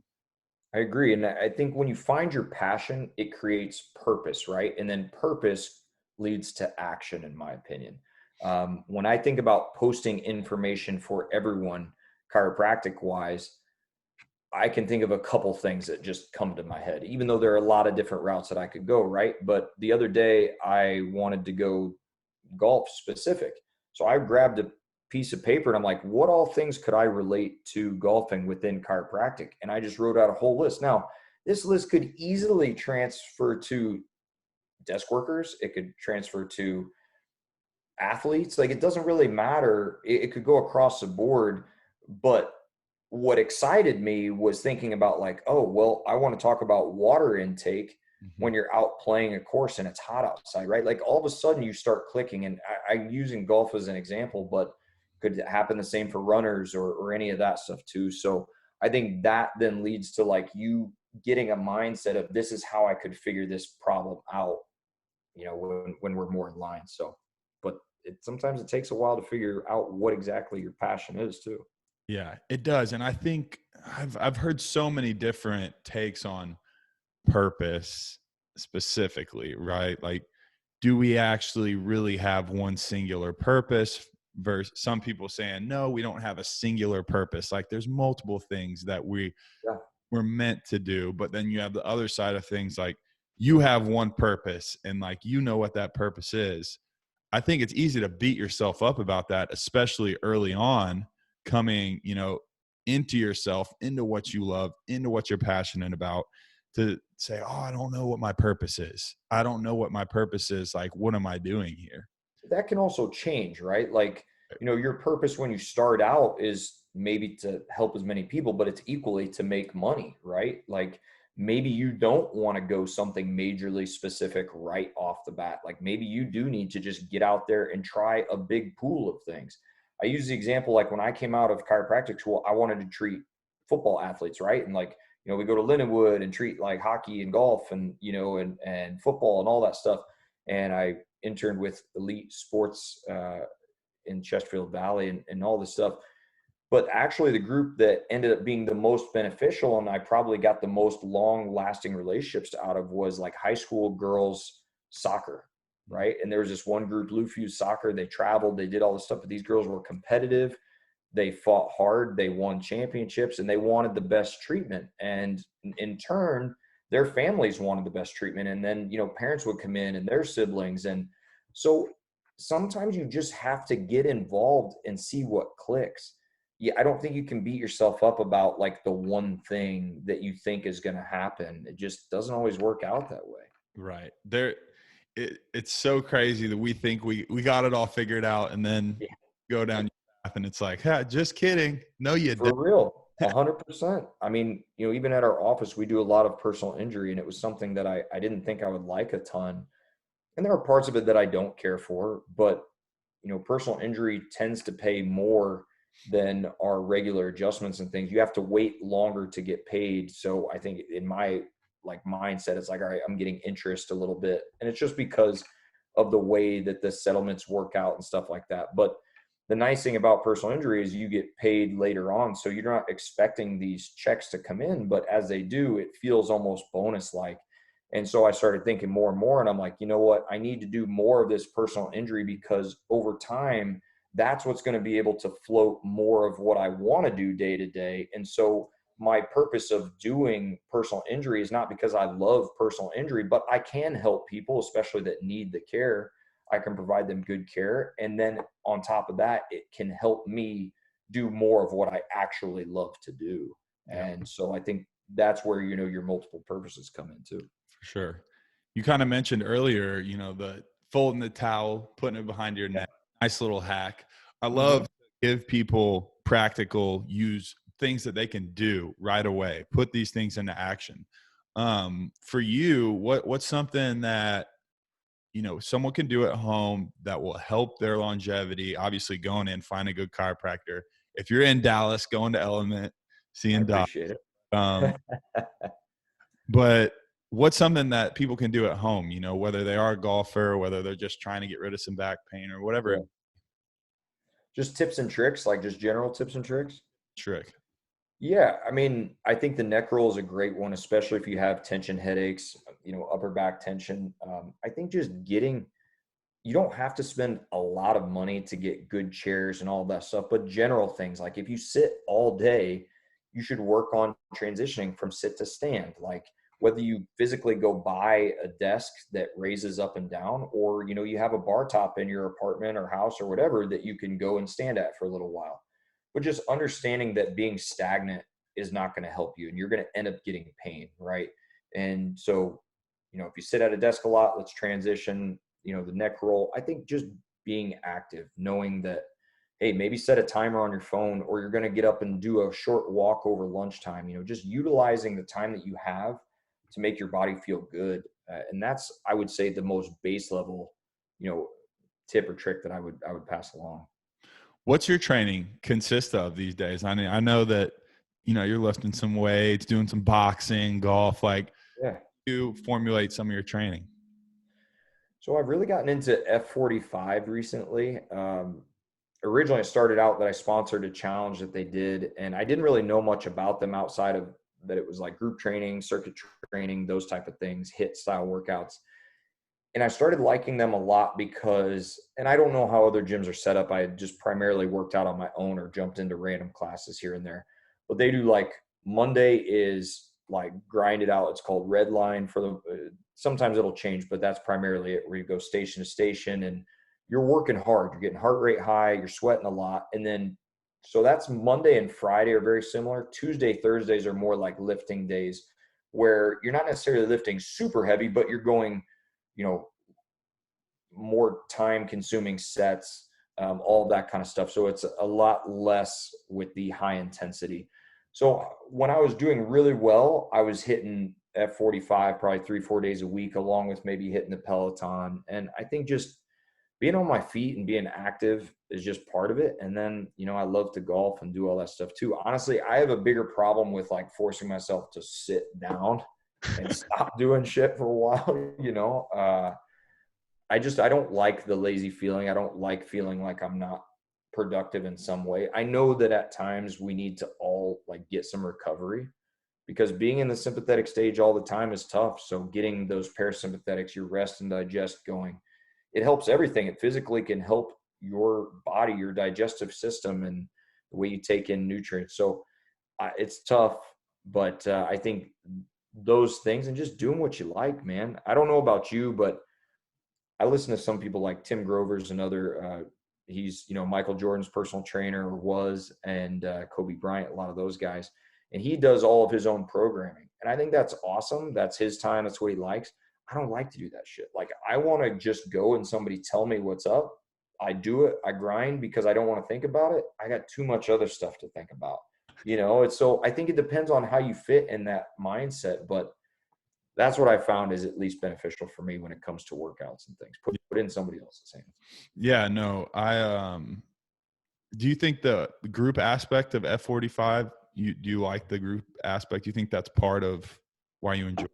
I agree. And I think when you find your passion, it creates purpose, right? And then purpose leads to action, in my opinion. When I think about posting information for everyone, chiropractic wise, I can think of a couple things that just come to my head, even though there are a lot of different routes that I could go, right? But the other day I wanted to go golf specific. So I grabbed a piece of paper and I'm like, what all things could I relate to golfing within chiropractic? And I just wrote out a whole list. Now, this list could easily transfer to desk workers. It could transfer to athletes. Like, it doesn't really matter. It could go across the board. But what excited me was thinking about like, oh, well, I want to talk about water intake Mhm. when you're out playing a course and it's hot outside, right? Like all of a sudden you start clicking, and I'm using golf as an example, but could happen the same for runners or any of that stuff too. So I think that then leads to like you getting a mindset of, this is how I could figure this problem out, when we're more in line. So, but sometimes it takes a while to figure out what exactly your passion is too. Yeah, it does. And I think I've heard so many different takes on purpose specifically, right? Like, do we actually really have one singular purpose versus some people saying, no, we don't have a singular purpose. Like there's multiple things that Yeah. we're meant to do. But then you have the other side of things, like you have one purpose and like, you know what that purpose is. I think it's easy to beat yourself up about that, especially early on coming, into yourself, into what you love, into what you're passionate about, to say, oh, I don't know what my purpose is. I don't know what my purpose is. Like, what am I doing here? That can also change, right? Like, your purpose when you start out is maybe to help as many people, but it's equally to make money, right? Like maybe you don't want to go something majorly specific right off the bat. Like maybe you do need to just get out there and try a big pool of things. I use the example, like when I came out of chiropractic school, I wanted to treat football athletes, right? And like, we go to Lindenwood and treat like hockey and golf and, and football and all that stuff. And I interned with Elite Sports in Chesterfield Valley and all this stuff. But actually, the group that ended up being the most beneficial and I probably got the most long lasting relationships out of was like high school girls soccer, right? And there was this one group, Blue Fuse Soccer. They traveled, they did all this stuff, but these girls were competitive. They fought hard, they won championships, and they wanted the best treatment. And in turn, their families wanted the best treatment. And then, parents would come in and their siblings. And so sometimes you just have to get involved and see what clicks. Yeah, I don't think you can beat yourself up about like the one thing that you think is going to happen. It just doesn't always work out that way. Right. It's so crazy that we think we got it all figured out and then Yeah. go down your path and it's like, just kidding. No, you For don't. real, 100%. I mean, even at our office, we do a lot of personal injury, and it was something that I didn't think I would like a ton. And there are parts of it that I don't care for, but personal injury tends to pay more than our regular adjustments and things. You have to wait longer to get paid. So I think in my like mindset, it's like, all right, I'm getting interest a little bit. And it's just because of the way that the settlements work out and stuff like that. But the nice thing about personal injury is you get paid later on. So you're not expecting these checks to come in, but as they do, it feels almost bonus like. And so I started thinking more and more, and I'm like, you know what? I need to do more of this personal injury because over time, that's what's going to be able to float more of what I want to do day to day. And so my purpose of doing personal injury is not because I love personal injury, but I can help people, especially that need the care. I can provide them good care. And then on top of that, it can help me do more of what I actually love to do. Yeah, And so I think that's where, your multiple purposes come in too. for sure. You kind of mentioned earlier, the folding the towel, putting it behind your Yeah. neck. Nice little hack. I love Mhm. to give people practical use things that they can do right away. Put these things into action. For you, what's something that someone can do at home that will help their longevity? Obviously, going in, find a good chiropractor. If you're in Dallas, going to Element, I seeing Doc. appreciate it. But what's something that people can do at home, whether they are a golfer, whether they're just trying to get rid of some back pain or whatever Yeah. Just tips and tricks, like just general tips and tricks. trick. Yeah, I mean, I think the neck roll is a great one, especially if you have tension headaches, upper back tension. I think just you don't have to spend a lot of money to get good chairs and all that stuff, but general things like if you sit all day, you should work on transitioning from sit to stand. Like whether you physically go buy a desk that raises up and down, or you have a bar top in your apartment or house or whatever that you can go and stand at for a little while. But just understanding that being stagnant is not going to help you and you're going to end up getting pain, right? And so, if you sit at a desk a lot, let's transition, the neck roll. I think just being active, knowing that, hey, maybe set a timer on your phone or you're going to get up and do a short walk over lunchtime, just utilizing the time that you have to make your body feel good. And that's, I would say, the most base level, tip or trick that I would pass along. What's your training consist of these days? I mean, I know that, you're lifting some weights, doing some boxing, golf, like Yeah. you formulate some of your training. So I've really gotten into F45 recently. Originally, it started out that I sponsored a challenge that they did, and I didn't really know much about them outside of that. It was like group training, circuit training, those type of things, HIIT style workouts. And I started liking them a lot because, and I don't know how other gyms are set up. I had just primarily worked out on my own or jumped into random classes here and there. But they do like Monday is like grind it out. It's called red line for the, sometimes it'll change, but that's primarily it, where you go station to station and you're working hard. You're getting heart rate high, you're sweating a lot. And then, so that's Monday and Friday are very similar. Tuesday, Thursdays are more like lifting days where you're not necessarily lifting super heavy, but you're going, you know, more time consuming sets, all of that kind of stuff. So it's a lot less with the high intensity. So when I was doing really well, I was hitting F45 probably 3-4 days a week, along with maybe hitting the Peloton. And I think just being on my feet and being active is just part of it. And then, you know, I love to golf and do all that stuff too. Honestly, I have a bigger problem with like forcing myself to sit down and stop doing shit for a while, you know. I don't like the lazy feeling. I don't like feeling like I'm not productive in some way. I know that at times we need to all like get some recovery, because being in the sympathetic stage all the time is tough. So getting those parasympathetics, your rest and digest going, it helps everything. It physically can help your body, your digestive system, and the way you take in nutrients. So it's tough, but I think those things and just doing what you like, man. I don't know about you, but I listen to some people like Tim Grover's another, he's, you know, Michael Jordan's personal trainer or was, and Kobe Bryant, a lot of those guys. And he does all of his own programming. And I think that's awesome. That's his time. That's what he likes. I don't like to do that shit. Like, I want to just go and somebody tell me what's up. I do it. I grind because I don't want to think about it. I got too much other stuff to think about. You know, it's, so I think it depends on how you fit in that mindset. But that's what I found is at least beneficial for me when it comes to workouts and things. Put in somebody else's hands. Yeah, no, do you think the group aspect of F45, do you like the group aspect? Do you think that's part of why you enjoy it?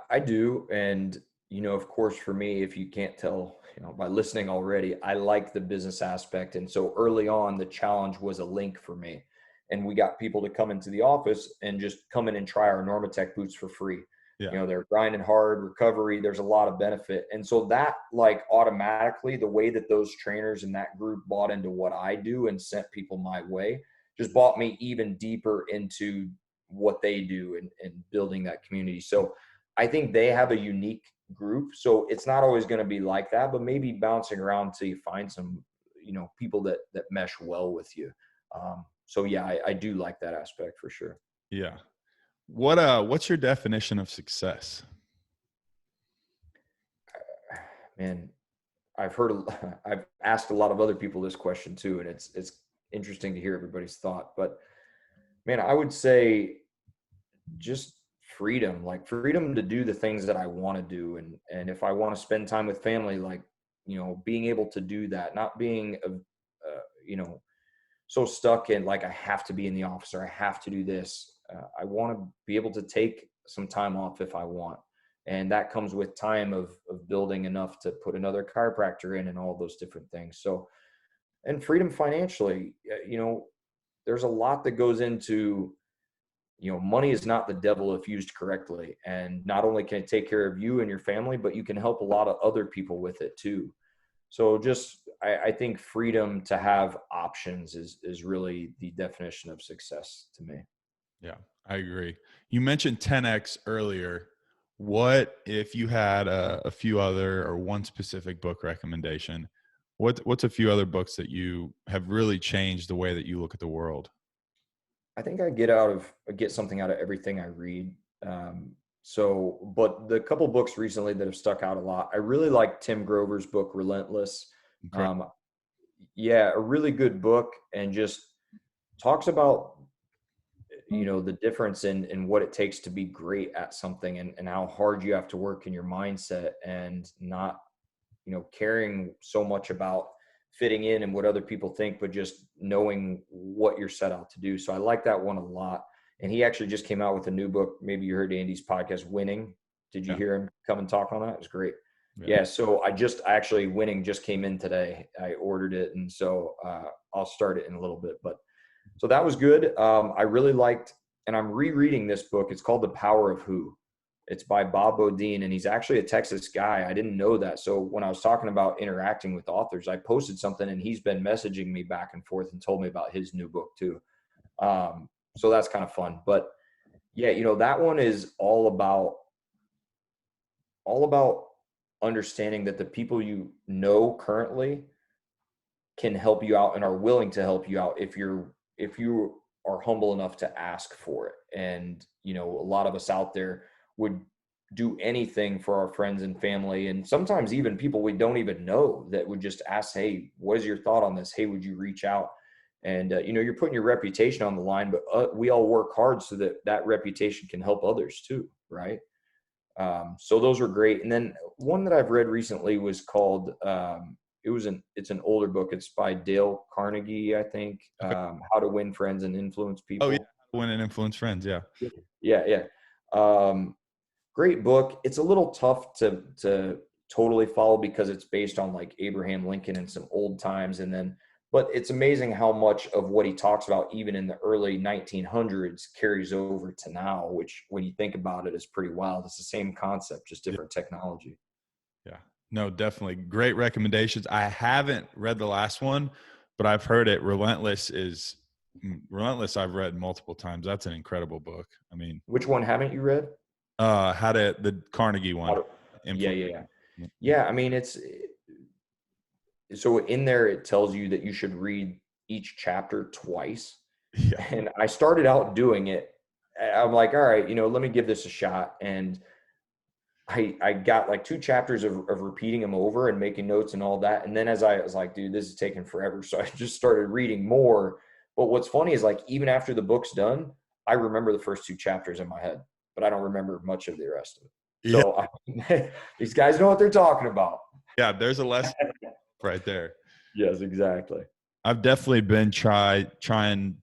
I do. And, you know, of course, for me, if you can't tell, you know, by listening already, I like the business aspect. And so early on, the challenge was a link for me. And we got people to come into the office and just come in and try our Normatec boots for free. Yeah. You know, they're grinding hard, recovery, there's a lot of benefit. And so that, like, automatically, the way that those trainers in that group bought into what I do and sent people my way just bought me even deeper into what they do and building that community. So I think they have a unique group. So it's not always going to be like that, but maybe bouncing around till you find some, you know, people that mesh well with you. So yeah, I do like that aspect for sure. Yeah. What's your definition of success? Man, I've asked a lot of other people this question too, and it's interesting to hear everybody's thought. But man, I would say just freedom, like freedom to do the things that I want to do. And if I want to spend time with family, like, you know, being able to do that, not being, you know, so stuck in like, I have to be in the office or I have to do this. I want to be able to take some time off if I want. And that comes with time of building enough to put another chiropractor in and all those different things. So, and freedom financially, you know, there's a lot that goes into, you know, money is not the devil if used correctly. And not only can it take care of you and your family, but you can help a lot of other people with it too. So just, I think freedom to have options is really the definition of success to me. Yeah, I agree. You mentioned 10X earlier. What if you had a few other or one specific book recommendation? What's a few other books that you have really changed the way that you look at the world? I think I get something out of everything I read. But the couple books recently that have stuck out a lot, I really like Tim Grover's book, Relentless. Okay. Yeah, a really good book, and just talks about, you know, the difference in what it takes to be great at something, and how hard you have to work in your mindset and not, you know, caring so much about fitting in and what other people think, but just knowing what you're set out to do. So I like that one a lot. And he actually just came out with a new book. Maybe you heard Andy's podcast, Winning. Did you Yeah. hear him come and talk on that? It was great. Yeah. Yeah, so I actually winning just came in today. I ordered it, and so I'll start it in a little bit. But so that was good. I really liked, and I'm rereading this book. It's called The Power of Who. It's by Bob Bodine, and he's actually a Texas guy. I didn't know that. So when I was talking about interacting with authors, I posted something, and he's been messaging me back and forth and told me about his new book too. So that's kind of fun. But yeah, that one is all about understanding that the people you know currently can help you out and are willing to help you out if you are humble enough to ask for it. And a lot of us out there would do anything for our friends and family, and sometimes even people we don't even know that would just ask, hey, what is your thought on this? Hey, would you reach out? And you're putting your reputation on the line, but we all work hard so that that reputation can help others too, right? So those were great. And then one that I've read recently was called it's an older book. It's by Dale Carnegie, I think. Okay. How to Win Friends and Influence Oh yeah. People. Win and influence friends. Yeah. Yeah. Great book. It's a little tough to totally follow because it's based on like Abraham Lincoln and some old times, but it's amazing how much of what he talks about, even in the early 1900s, carries over to now, which when you think about it is pretty wild. It's the same concept, just different technology. Yeah. No, definitely great recommendations. I haven't read the last one, but I've heard it. Relentless. I've read multiple times. That's an incredible book. I mean, Which one haven't you read? the Carnegie one. Yeah, Influence. yeah, yeah. Yeah, I mean, so in there it tells you that you should read each chapter twice. Yeah. And I started out doing it. I'm like, all right, let me give this a shot. And I got like 2 chapters of repeating them over and making notes and all that. And then as I was like, dude, this is taking forever. So I just started reading more. But what's funny is like, even after the book's done, I remember the first 2 chapters in my head, but I don't remember much of the rest of it. Yeah. So these guys know what they're talking about. Yeah. There's a lesson right there. Yes, exactly. I've definitely been trying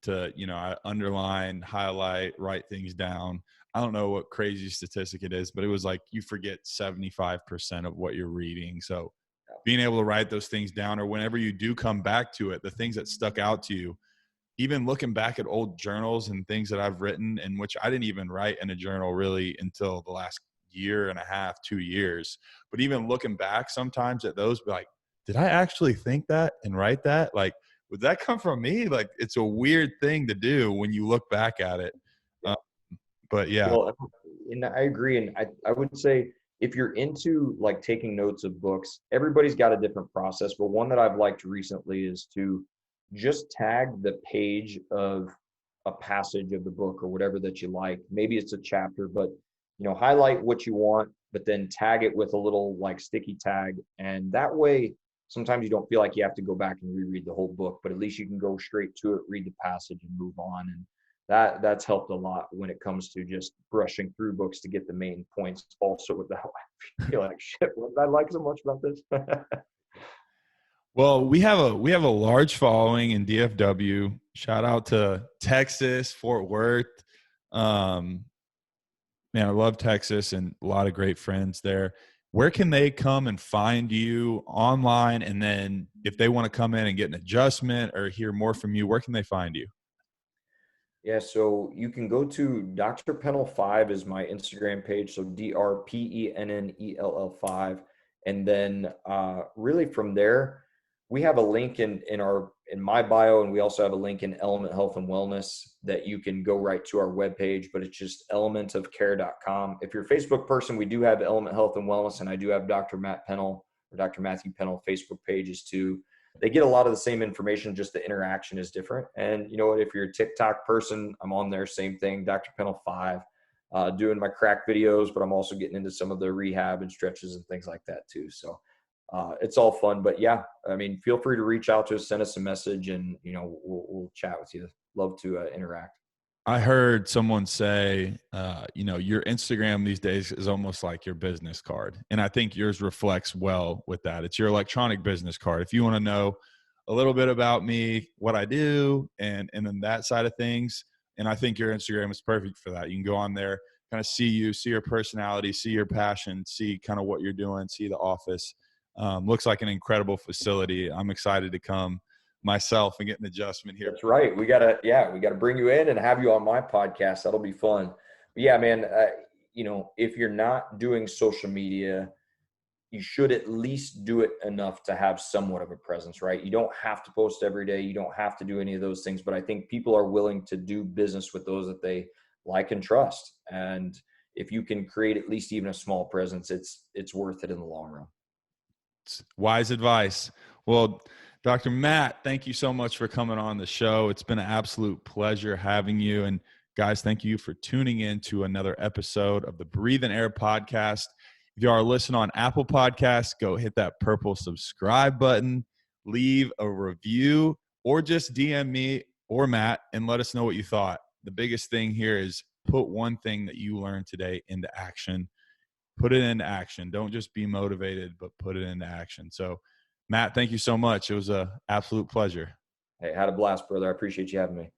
to, I underline, highlight, write things down. I don't know what crazy statistic it is, but it was like you forget 75% of what you're reading. So being able to write those things down, or whenever you do come back to it, the things that stuck out to you, even looking back at old journals and things that I've written, in which I didn't even write in a journal really until the last year and a half, 2 years. But even looking back sometimes at those, be like, did I actually think that and write that? Like, would that come from me? Like, it's a weird thing to do when you look back at it. Uh, but yeah. Well, and I agree. And I would say if you're into like taking notes of books, everybody's got a different process. But one that I've liked recently is to just tag the page of a passage of the book or whatever that you like. Maybe it's a chapter, but highlight what you want, but then tag it with a little like sticky tag. And that way, sometimes you don't feel like you have to go back and reread the whole book, but at least you can go straight to it, read the passage and move on. And that's helped a lot when it comes to just brushing through books to get the main points. Also, with that, I feel like shit. What did I like so much about this? Well, we have a large following in DFW. Shout out to Texas, Fort Worth. Man, I love Texas and a lot of great friends there. Where can they come and find you online? And then if they want to come in and get an adjustment or hear more from you, where can they find you? Yeah, so you can go to Dr. Pennell 5 is my Instagram page. So DrPennell 5. And then really from there, we have a link in my bio, and we also have a link in Element Health and Wellness that you can go right to our webpage, but it's just elementofcare.com. If you're a Facebook person, we do have Element Health and Wellness, and I do have Dr. Matt Pennell or Dr. Matthew Pennell Facebook pages too. They get a lot of the same information, just the interaction is different. And you know what, if you're a TikTok person, I'm on there, same thing, Dr. Pennell 5, doing my crack videos, but I'm also getting into some of the rehab and stretches and things like that too. So it's all fun. But yeah, I mean, feel free to reach out to us, send us a message, and we'll chat with you. Love to interact. I heard someone say, your Instagram these days is almost like your business card. And I think yours reflects well with that. It's your electronic business card. If you want to know a little bit about me, what I do, and then that side of things. And I think your Instagram is perfect for that. You can go on there, kind of see you, see your personality, see your passion, see kind of what you're doing, see the office. Looks like an incredible facility. I'm excited to come myself and get an adjustment here. That's right. We gotta bring you in and have you on my podcast. That'll be fun. But yeah, man, if you're not doing social media, you should at least do it enough to have somewhat of a presence, right? You don't have to post every day. You don't have to do any of those things, but I think people are willing to do business with those that they like and trust. And if you can create at least even a small presence, it's worth it in the long run. It's wise advice. Well, Dr. Matt, thank you so much for coming on the show. It's been an absolute pleasure having you. And guys, thank you for tuning in to another episode of the Breathe and Air podcast. If you are listening on Apple Podcasts, go hit that purple subscribe button, leave a review, or just DM me or Matt and let us know what you thought. The biggest thing here is put one thing that you learned today into action. Put it into action. Don't just be motivated, but put it into action. So, Matt, thank you so much. It was an absolute pleasure. Hey, had a blast, brother. I appreciate you having me.